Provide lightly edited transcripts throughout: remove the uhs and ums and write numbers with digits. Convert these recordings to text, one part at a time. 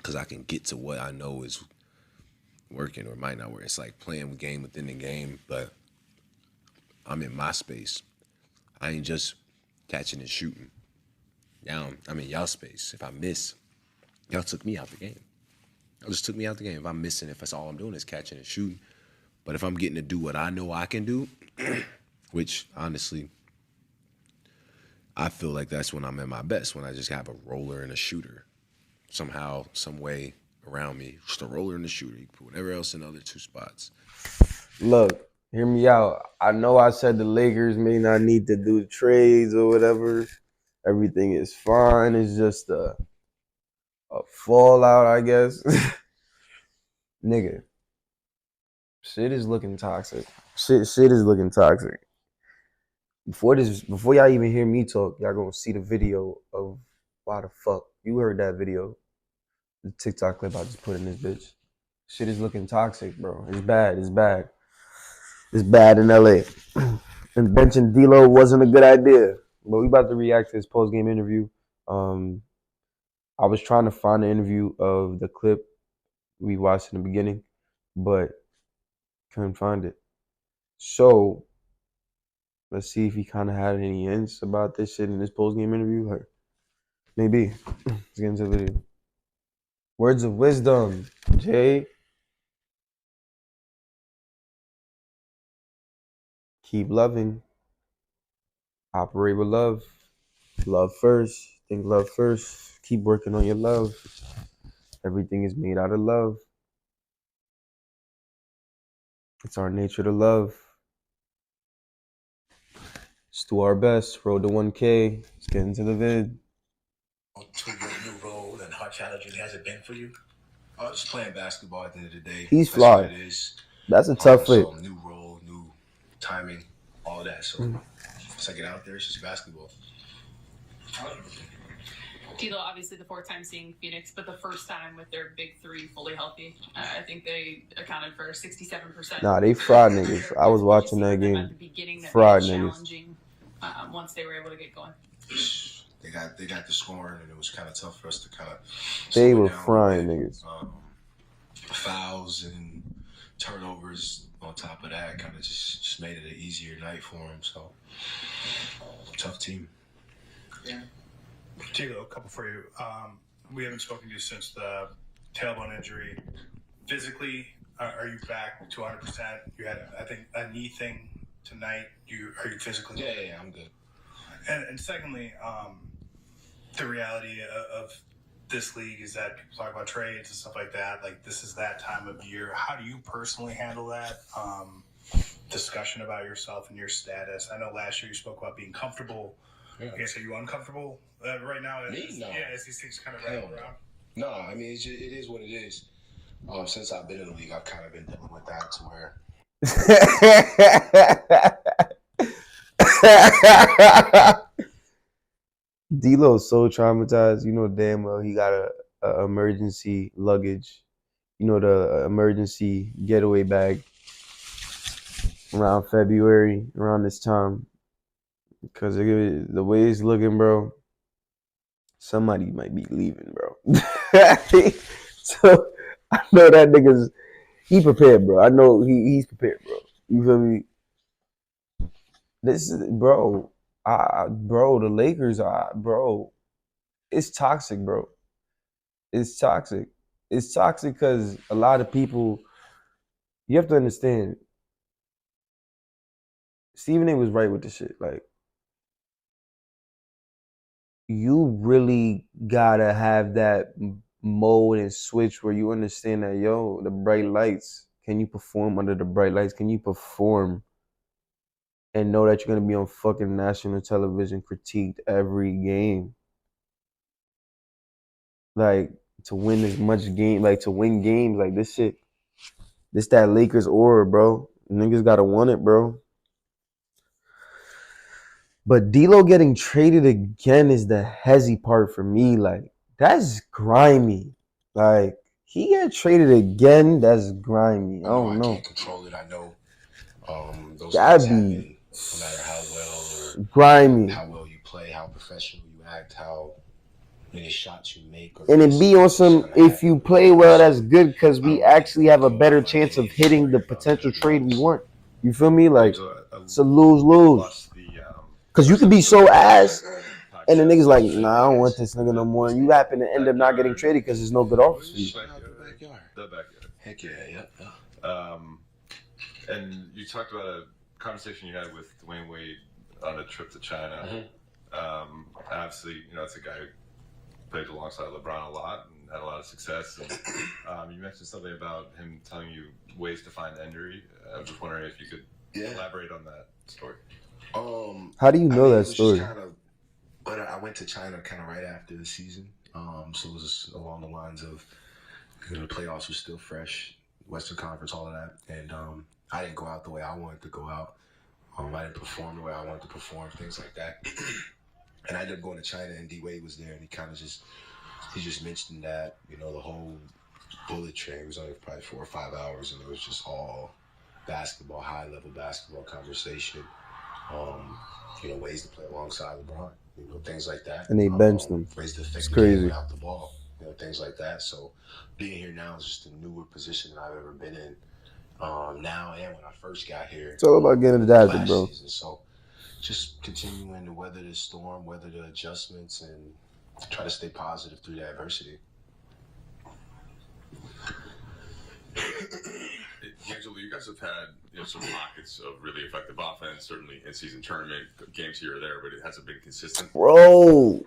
because I can get to what I know is working or might not work. It's like playing the game within the game, but I'm in my space. I ain't just catching and shooting. Down, I'm in y'all space. If I miss, y'all took me out the game. Y'all just took me out the game. If I'm missing, if that's all I'm doing is catching and shooting. But if I'm getting to do what I know I can do, which honestly, I feel like that's when I'm at my best, when I just have a roller and a shooter. Somehow, some way around me. Just a roller and a shooter. You can put whatever else in the other two spots. Look, hear me out. I know I said the Lakers may not need to do trades or whatever. Everything is fine. It's just a fallout, I guess. Nigga, shit is looking toxic. Shit is looking toxic. Before y'all even hear me talk, y'all gonna see the video of why the fuck you heard that video, the TikTok clip I just put in this bitch. Shit is looking toxic, bro. It's bad. It's bad. It's bad in LA. And benching D'Lo wasn't a good idea. But we about to react to his post game interview. I was trying to find the interview of the clip we watched in the beginning, but couldn't find it. So let's see if he kind of had any hints about this shit in this post game interview. Or maybe. Let's get into the video. Words of wisdom, Jay. Keep loving. Operate with love. Love first. Think love first. Keep working on your love. Everything is made out of love. It's our nature to love. Let's do our best. Road to 1K. Let's get into the vid. To your new role and how challenging has it been for you? Just playing basketball at the end of the day. He's That's what flawed. it is. That's a tough fit. So new role, new timing, all that. So once I get out there, it's just basketball. D'Lo, obviously the fourth time seeing Phoenix, but the first time with their big three fully healthy. I think they accounted for 67%. Nah, they fried niggas. I was watching that game. At the beginning, that fried made it niggas. Challenging once they were able to get going. They got the scoring, and it was kind of tough for us to kind of. They were frying niggas. Fouls and turnovers on top of that kind of just made it an easier night for them. So tough team. Yeah. Diego, a couple for you. We haven't spoken to you since the tailbone injury. Physically, are you back to 100%? You had, I think, a knee thing tonight. Are you physically? Yeah, I'm good. And secondly, the reality of this league is that people talk about trades and stuff like that. Like, this is that time of year. How do you personally handle that discussion about yourself and your status? I know last year you spoke about being comfortable. Yeah. I guess, are you uncomfortable right now? No. Yeah, as these things kind of rattle around. No, I mean, it is what it is. Since I've been in the league, I've kind of been dealing with that to where. D'Lo's so traumatized. You know damn well he got a emergency luggage. You know, the emergency getaway bag around February, around this time. Because the way it's looking, bro, somebody might be leaving, bro. So I know that nigga's he prepared, bro. I know he's prepared, bro. You feel me? This is bro. Bro, the Lakers are bro. It's toxic, bro. It's toxic. It's toxic because a lot of people. You have to understand. Stephen A was right with the shit. Like, you really gotta have that mode and switch where you understand that, yo, the bright lights. Can you perform under the bright lights? Can you perform and know that you're gonna be on fucking national television critiqued every game? Like, to win as much game, like to win games, like this shit. This that Lakers aura, bro. Niggas gotta want it, bro. But D'Lo getting traded again is the hezzy part for me. Like, that's grimy. Like, he got traded again. That's grimy. I don't know. I can't control it. I know those That'd things be happen no matter how well or grimy. how well you play, how professional you act, how many shots you make. Or And it be on some, if you play well, that's good because we actually have a better chance of hitting the potential trade we want. You feel me? Like, it's a lose-lose. Because you could be so ass, and the nigga's like, nah, I don't want this nigga no more. And you happen to end up not getting traded because there's no good offers for you. The backyard. Heck yeah, And you talked about a conversation you had with Dwayne Wade on a trip to China. Obviously, it's a guy who played alongside LeBron a lot and had a lot of success. And you mentioned something about him telling you ways to find injury. I was just wondering if you could elaborate on that story. How do you know that story? But I went to China kind of right after the season. So it was along the lines of, the playoffs were still fresh, Western Conference, all of that. And I didn't go out the way I wanted to go out. I didn't perform the way I wanted to perform, things like that. And I ended up going to China, and D-Wade was there, and he just mentioned that, the whole bullet train was only probably 4 or 5 hours, and it was just all basketball, high-level basketball conversation, ways to play alongside LeBron, things like that. And they benched them. Ways to affect It's the game crazy. without the ball, things like that. So being here now is just a newer position than I've ever been in. Now and when I first got here. It's all about getting adapted, bro. Season. So just continuing to weather the storm, weather the adjustments, and try to stay positive through the adversity. Angelo, you guys have had some pockets of really effective offense, certainly in-season tournament games here or there, but it hasn't been consistent. Bro,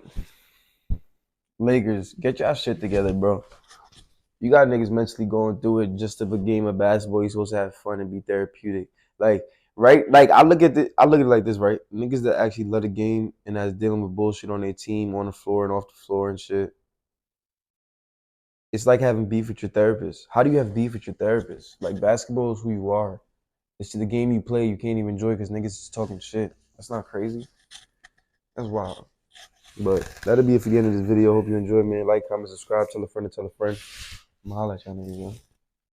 Lakers, get y'all shit together, bro. You got niggas mentally going through it just of a game of basketball. You're supposed to have fun and be therapeutic. Like, right? Like, I look at it like this, right? Niggas that actually love the game and that's dealing with bullshit on their team, on the floor and off the floor and shit. It's like having beef with your therapist. How do you have beef with your therapist? Like, basketball is who you are. It's the game you play you can't even enjoy because niggas is talking shit. That's not crazy. That's wild. But that'll be it for the end of this video. Hope you enjoyed, man. Like, comment, subscribe, tell a friend to tell a friend. I'm gonna holla at y'all niggas, yo.